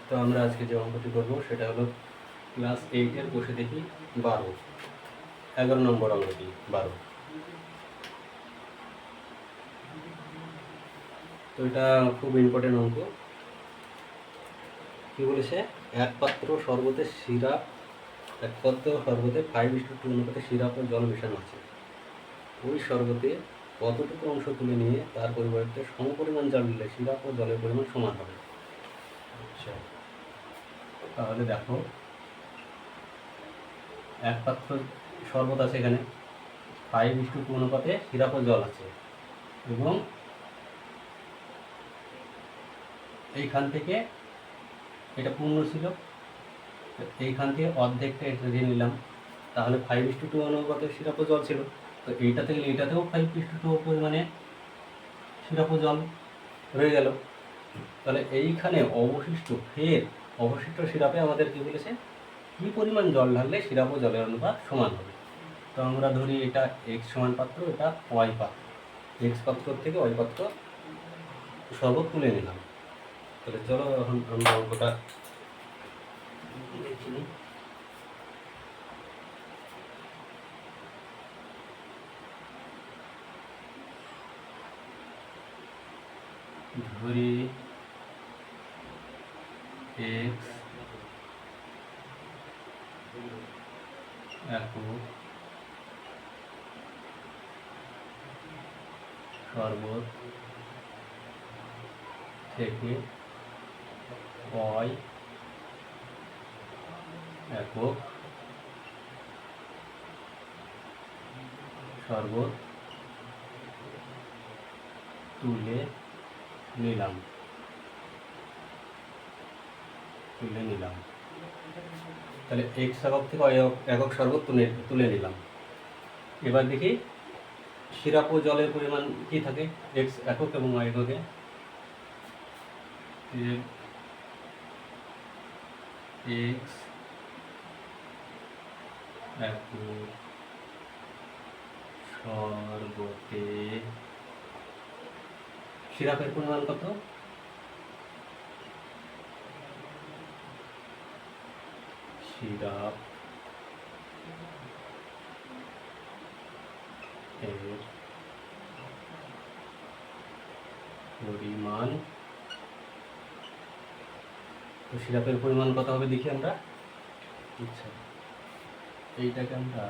তো আমরা আজকে যে অঙ্কটি করবো সেটা হলো ক্লাস 8-এর বসে দেখি 12, 11 নম্বর অঙ্কটি 12। তো এটা খুব ইম্পর্টেন্ট অঙ্ক। কি বলেছে, এক পাত্র শরবতে 5:2 অনুপাতে সিরাপ ও জল মেশানো আছে। ওই শরবতে কতটুকু অংশ তুলে নিয়ে তার পরিবর্তে সমপরিমাণ জল দিলে সিরাপ ও জলের পরিমাণ সমান হবে। আচ্ছা, তাহলে দেখো, এক পাত্র শরবত আছে, এখানে 5:2 অনুপাতে সিরাপ ও জল আছে, এবং এইখান থেকে এটা পূর্ণ ছিল, এইখান থেকে অর্ধেকটা এটা দিয়ে নিলাম, তাহলে 5:2 অনুপাতে সিরাপ ও জল ছিল, তো এইটা থেকে এইটাতেও 5:2 পরিমাণে সিরাপ ও জল রয়ে গেল। তাহলে এইখানে অবশিষ্ট সিরাপে আমাদের কী বলেছে, কী পরিমাণ জল ঢাললে সিরাপ ও জলের অনুপাত সমান হবে। তো আমরা ধরি এটা x সমান পাত্র, এটা y পাত্র, x পাত্র থেকে y পাত্র শরবত তুলে নিলাম। তাহলে চলো এখন আমরা অঙ্কটা দেখি নিই। ধরি x একক শরবত থেকে y একক শরবত তুলে নিলাম। তাহলে x একক থেকে y একক শরবত তুলে নিলাম। এবার দেখি সিরাপ ও জলের পরিমাণ কি থাকে x একক এবং y এককে। x একক শরবতে সিরাপের পরিমাণ কত? সিরাপ এর পরিমাণ, তো সিরাপের পরিমাণ কত হবে দেখি আমরা। আচ্ছা, এইটাকে আমরা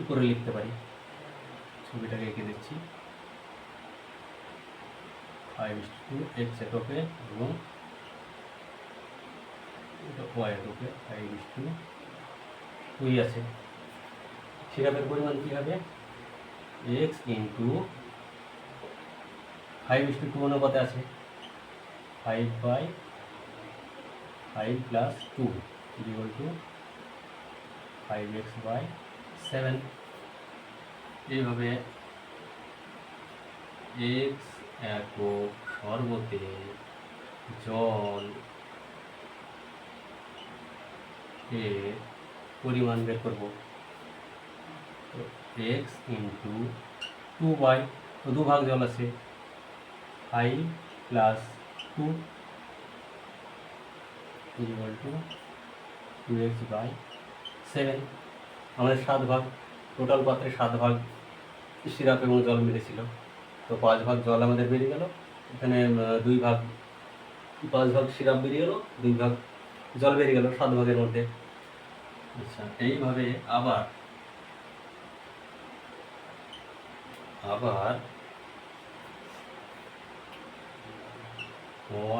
উপরে লিখতে পারি, ছবিটাকে এঁকে দিচ্ছি। 5:2 x এককে এবং y এককে 5:2 আছে। সিরাপের পরিমাণ কী হবে, x ইন্টু 5:2 অনুপাতে আছে 5/5 + 2 = 5x/7। এইভাবে x একক শরবতে জল এর পরিমাণ বের করব। তো x ইন্টু 2/, তো 2 ভাগ জল আছে, 5 + 2 = 2x/7। আমাদের 7 ভাগ, টোটাল পাত্রে 7 ভাগ সিরাপ এবং জল মিলেছিল, তো 5 ভাগ জল আমাদের বেরিয়ে গেল। এখানে 5 ভাগ সিরাপ বেরিয়ে গেল, 2 ভাগ জল বেরিয়ে গেল 7 ভাগের মধ্যে। আচ্ছা, এইভাবে আবার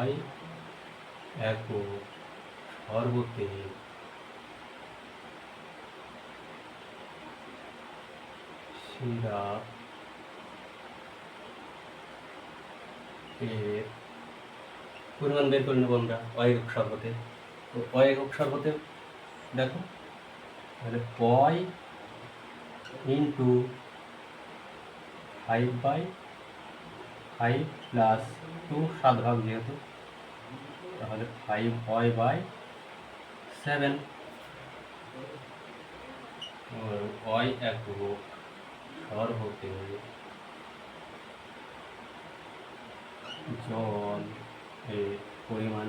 y একক শরবতে সিরাপ এর পরিমাণ বের করে নেব আমরা y একক শরবতে। তো y একক শরবতে দেখো, তাহলে y ইন্টু 5/5 + 2, 7 ভাগ যেহেতু, তাহলে 5y/7। y একক শরবতে জল এর পরিমাণ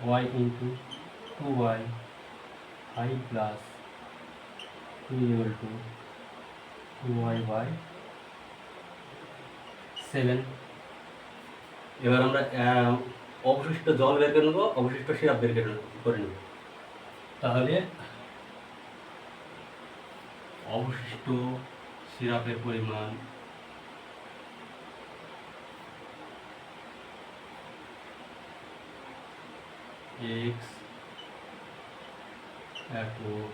y into 2y 5 plus 2 equal to 2y by 7। এবার আমরা অবশিষ্ট জল বের করে নেবো, অবশিষ্ট সিরাপ বের করে নেব। তাহলে অবশিষ্ট সিরাপের পরিমাণ x একক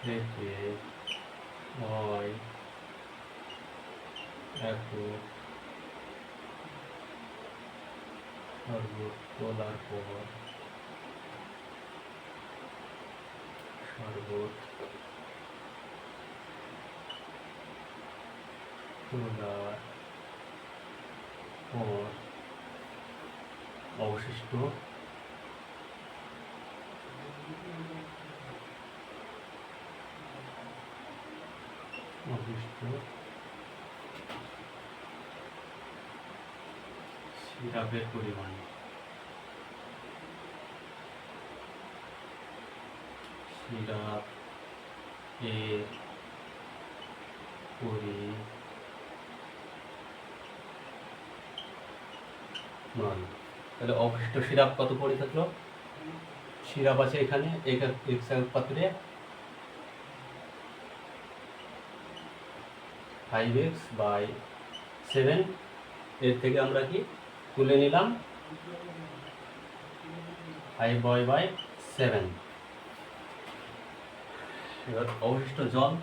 থেকে y একক শরবত তোলার পর শরবত তোলার পর অবশিষ্ট সিরাপের পরিমাণ সিরাপ এর পরিমাণ। তাহলে অবশিষ্ট সিরাপ কত পড়ে থাকলো? সিরাপ আছে এখানে এক্স পাত্রে 5x বাই 7, এর থেকে আমরা কি তুলে নিলাম 5y বাই 7। এবার অবশিষ্ট জল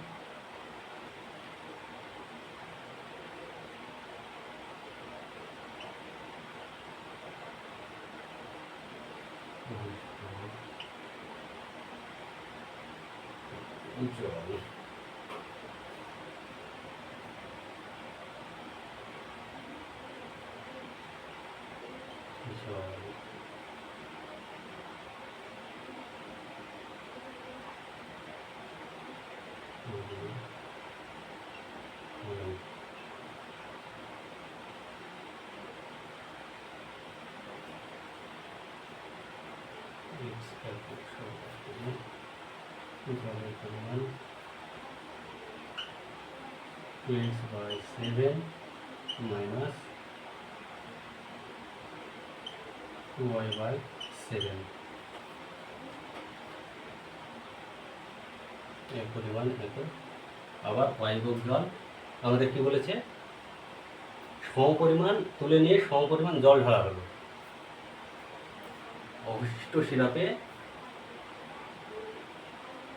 জলের পরিমাণ 12/7 minus 2y/7 এর পরিমাণ এত। আবার ওয়াইবক জল আমাদের কি বলেছে, সমপরিমাণ তুলে নিয়ে সমপরিমাণ জল ঢালা হলো। অবশিষ্ট সিরাপে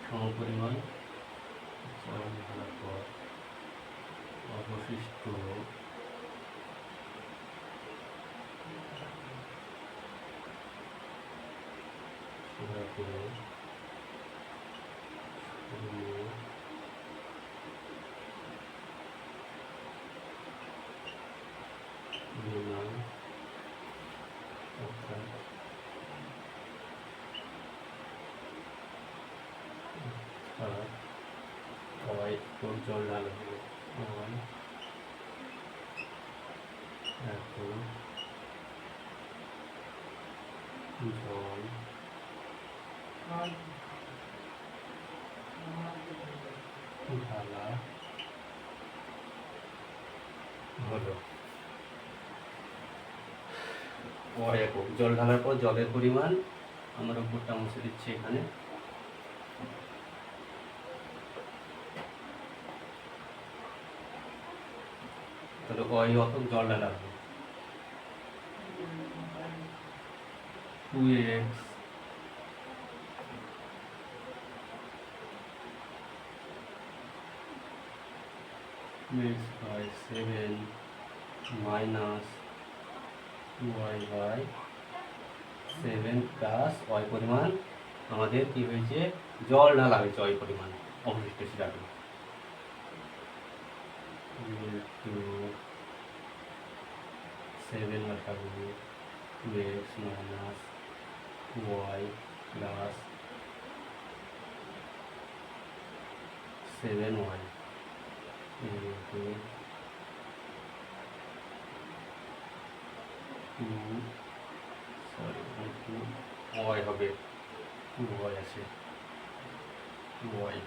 সমপরিমাণ জল ঢালার পর অবশিষ্ট সিরাপে জল ঢালা হলো এখন জল ঢালা হলো। একক জল ঢালার পর জলের পরিমাণ আমরা উপরটা মুছে দিচ্ছি এখানে। তাহলে অতক জল ঢালা হলো 2x mixed by 7 minus 2y/7 plus y পরিমাণ আমাদের কি হয়েছে, জল ঢালা হয়েছে y পরিমাণ অবশিষ্ট সিরাপে। 7 বসাবো 2x minus y plus 7y into two sorry two Y হবে, টু ওয়াই আছে, two Y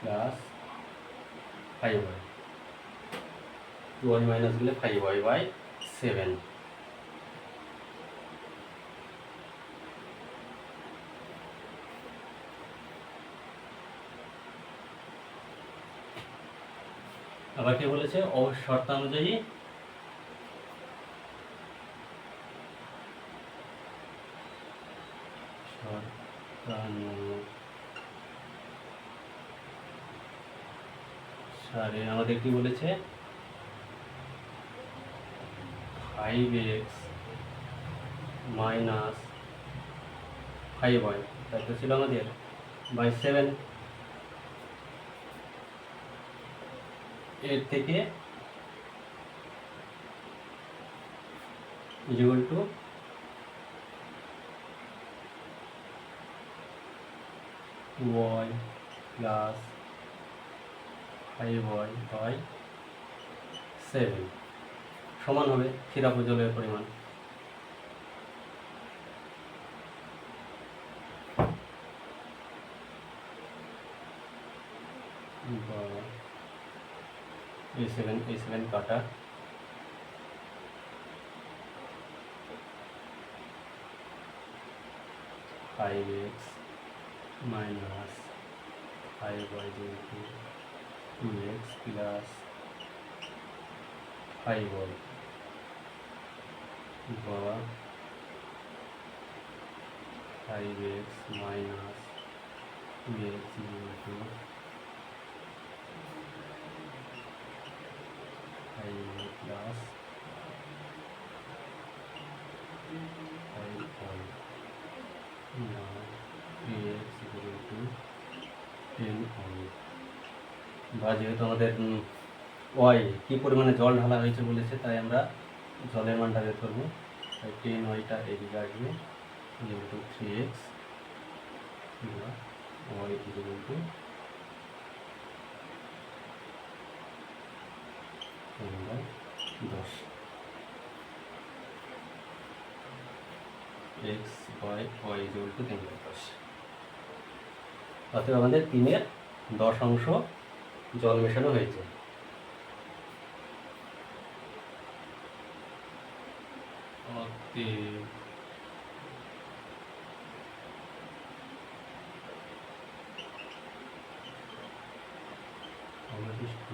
plus 5y, 2y minus দিলে 5y বাই 7। আবার কি বলেছে, শর্তানুযায়ী সারে আমাদের কি বলেছে 5x মাইনাস 5y, তাই তো ছিল আমাদের বাই 7। এর থেকে equal to y plus 5y by 7 সমান হবে ক্ষীরাপ জলের পরিমাণ। A7 কাটা, five X minus 5y into 2x plus 5y বা 5x minus 2x into 5y plus 5y না 3x ইন্টু 10y। বা যেহেতু আমাদের ওয়াই কী পরিমাণে জল ঢালা হয়েছে বলেছে, তাই আমরা জলের মানটা বের করবো। তাই 10yটা এদিকে আসবে into 3x Y into 10 X by Y equal to 10/10। অতএব আমাদের 3-এর 10 জল মেশানো হয়েছে। অতএব অবশিষ্ট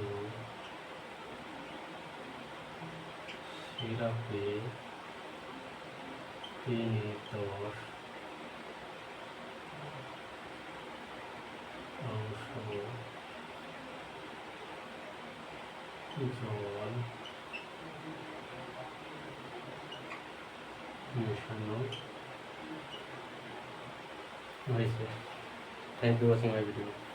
সিরাপে 3/10 অংশ জল মেশানো হয়েছে। Thank you watching my video.